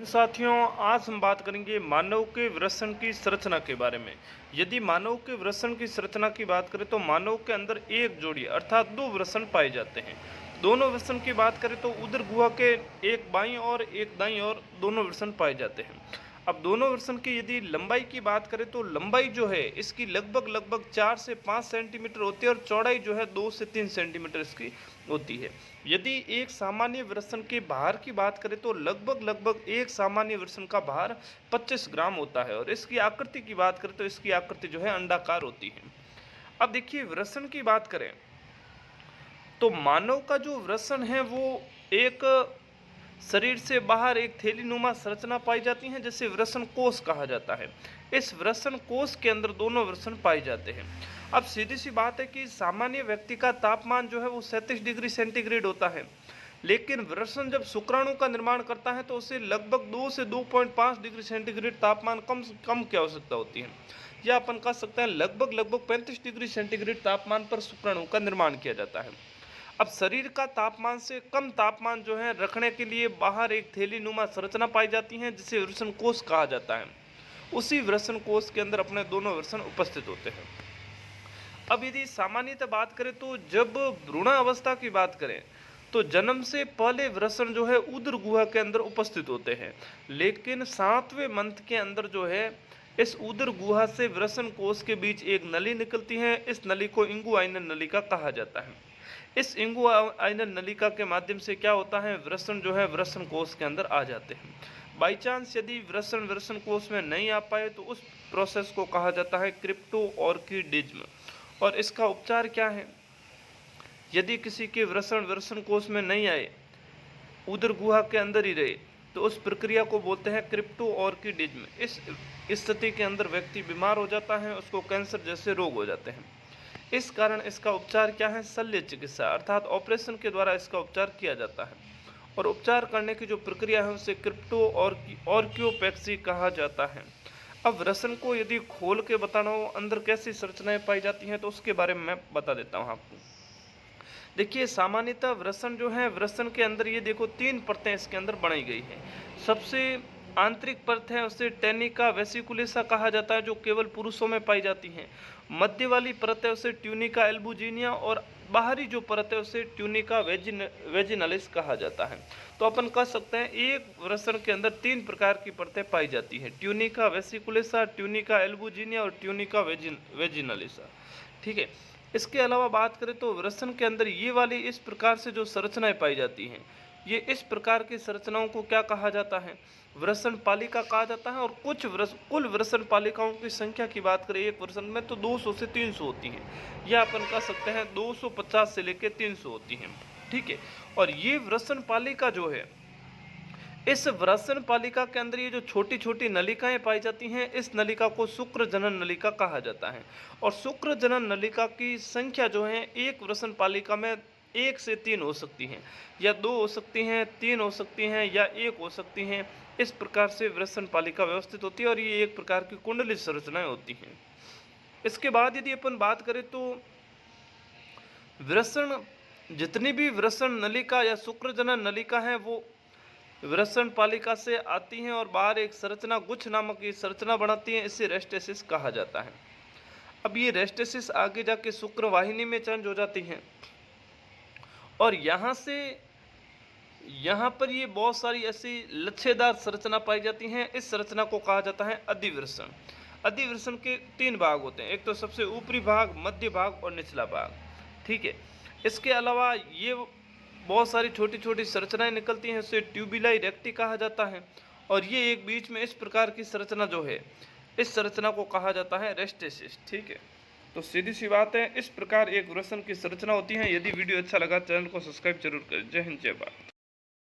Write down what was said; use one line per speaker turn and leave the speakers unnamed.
साथियों, आज हम बात करेंगे मानव के वृषण की संरचना के बारे में। यदि मानव के वृषण की संरचना की बात करें तो मानव के अंदर एक जोड़ी अर्थात दो वृषण पाए जाते हैं। दोनों वृषण की बात करें तो उदर गुहा के एक बाईं और एक दाईं ओर दोनों वृषण पाए जाते हैं। अब दोनों वृषण की यदि लंबाई की बात करें तो लंबाई जो है इसकी लगभग 4 से 5 सेंटीमीटर होती है और चौड़ाई जो है 2 से 3 सेंटीमीटर इसकी होती है। यदि एक सामान्य वृषण के भार की बात करें तो लगभग एक सामान्य वृषण का भार 25 ग्राम होता है और इसकी आकृति की बात करें तो इसकी आकृति जो है अंडाकार होती है। अब देखिए, वृषण की बात करें तो मानव का जो वृषण है वो एक शरीर से बाहर एक थैलीनुमा संरचना पाई जाती है जिसे वृषण कोश कहा जाता है। इस वृषण कोश के अंदर दोनों वृषण पाए जाते हैं। अब सीधी सी बात है कि सामान्य व्यक्ति का तापमान जो है वो 37 डिग्री सेंटीग्रेड होता है, लेकिन वृषण जब शुक्राणु का निर्माण करता है तो उसे लगभग 2 से 2.5 डिग्री सेंटीग्रेड तापमान कम की आवश्यकता होती है, या अपन कह सकते हैं लगभग 35 डिग्री सेंटीग्रेड तापमान पर शुक्राणु का निर्माण किया जाता है। अब शरीर का तापमान से कम तापमान जो है रखने के लिए बाहर एक थैलीनुमा संरचना पाई जाती है जिसे वृषण कोश कहा जाता है। उसी वृषण कोश के अंदर अपने दोनों वृषण उपस्थित होते हैं। अब यदि सामान्यतः बात करें तो जब भ्रूणावस्था की बात करें तो जन्म से पहले वृषण जो है उदर गुहा के अंदर उपस्थित होते हैं, लेकिन 7वें मंथ के अंदर जो है इस उदर गुहा से वृषण कोश के बीच एक नली निकलती है। इस नली को इंगुआइनल नलिका कहा जाता है। इस इंगुआइनल नलिका के माध्यम से क्या होता है, वृषण जो है वृषण कोश के अंदर आ जाते हैं। बाई चांस यदि वृषण कोश में नहीं आ पाए तो उस प्रोसेस को कहा जाता है क्रिप्टो ऑर्किडिज्म। और इसका उपचार क्या है, यदि किसी के वृषण कोश में नहीं आए, उदर गुहा के अंदर ही रहे, तो उस प्रक्रिया को बोलते हैं क्रिप्टो ऑर्किडिज्म। इस स्थिति के अंदर व्यक्ति बीमार हो जाता है, उसको कैंसर जैसे रोग हो जाते हैं। इस कारण इसका उपचार क्या है, शल्य चिकित्सा अर्थात ऑपरेशन के द्वारा इसका उपचार किया जाता है। और उपचार करने की जो प्रक्रिया है उसे क्रिप्टो ऑर्कियोपेक्सी कहा जाता है। अब वृषण को यदि खोल के बताना हो अंदर कैसी संरचनाएं पाई जाती हैं तो उसके बारे में मैं बता देता हूँ आपको। देखिए, सामान्यतः वृषण जो है वृषण के अंदर ये देखो 3 परतें इसके अंदर बनाई गई हैं। सबसे आंतरिक परत है उसे टेनिका वेसिकुलेसा कहा जाता है जो केवल पुरुषों में पाई जाती है। मध्य वाली परत है उसे ट्यूनिका एल्बुजिनिया और बाहरी जो परत है उसे ट्यूनिका वेजिनालिस कहा जाता है। तो अपन कह सकते हैं एक वृषण के अंदर 3 प्रकार की परतें पाई जाती हैं, ट्यूनिका वेसिकुलेसा, ट्यूनिका एल्बुजिनिया और ट्यूनिका वेजिनालिसा। ठीक है। इसके अलावा बात करें तो वृषण के अंदर ये वाली इस प्रकार से जो संरचनाएं पाई जाती हैं, ये इस प्रकार की संरचनाओं को क्या कहा जाता है, वृषण पालिका कहा जाता है। और कुल वृषण पालिकाओं की संख्या की बात करें एक वृषण में तो 200 से 300 होती है, या अपन कह सकते हैं 250 से लेकर 300 होती हैं। ठीक है। और ये वृषण पालिका जो है, इस वृषण पालिका के अंदर ये जो छोटी छोटी नलिकाएं पाई जाती हैं, इस नलिका को शुक्र जनन नलिका कहा जाता है। और शुक्र जनन नलिका की संख्या जो है एक वृषण पालिका में 1 से 3 हो सकती हैं, या 2 हो सकती हैं, 3 हो सकती हैं, या 1 हो सकती हैं। इस प्रकार से वृषण पालिका व्यवस्थित होती है और ये एक प्रकार की कुंडली संरचनाएं होती हैं। इसके बाद यदि अपन बात करें तो वृषण जितनी भी वृषण नलिका या शुक्र जनन नलिका है वो वृषण पालिका से आती हैं और बाहर एक संरचना गुच्छ नामक ये संरचना बनाती है, इसे रेस्टेसिस कहा जाता है। अब ये रेस्टेसिस आगे जाके शुक्र वाहिनी में चेंज हो जाती हैं और यहाँ से यहाँ पर ये बहुत सारी ऐसी लच्छेदार संरचना पाई जाती हैं। इस संरचना को कहा जाता है अधिवृषण। अधिवृषण के 3 भाग होते हैं, एक तो सबसे ऊपरी भाग, मध्य भाग और निचला भाग। ठीक है। इसके अलावा ये बहुत सारी छोटी छोटी संरचनाएं निकलती हैं, उसे ट्यूबुलाई रेक्टी कहा जाता है। और ये एक बीच में इस प्रकार की संरचना जो है, इस संरचना को कहा जाता है रेस्टेसिस। ठीक है। तो सीधी सी बात है, इस प्रकार एक वृषण की संरचना होती है। यदि वीडियो अच्छा लगा चैनल को सब्सक्राइब जरूर करें। जय हिंद, जय भारत।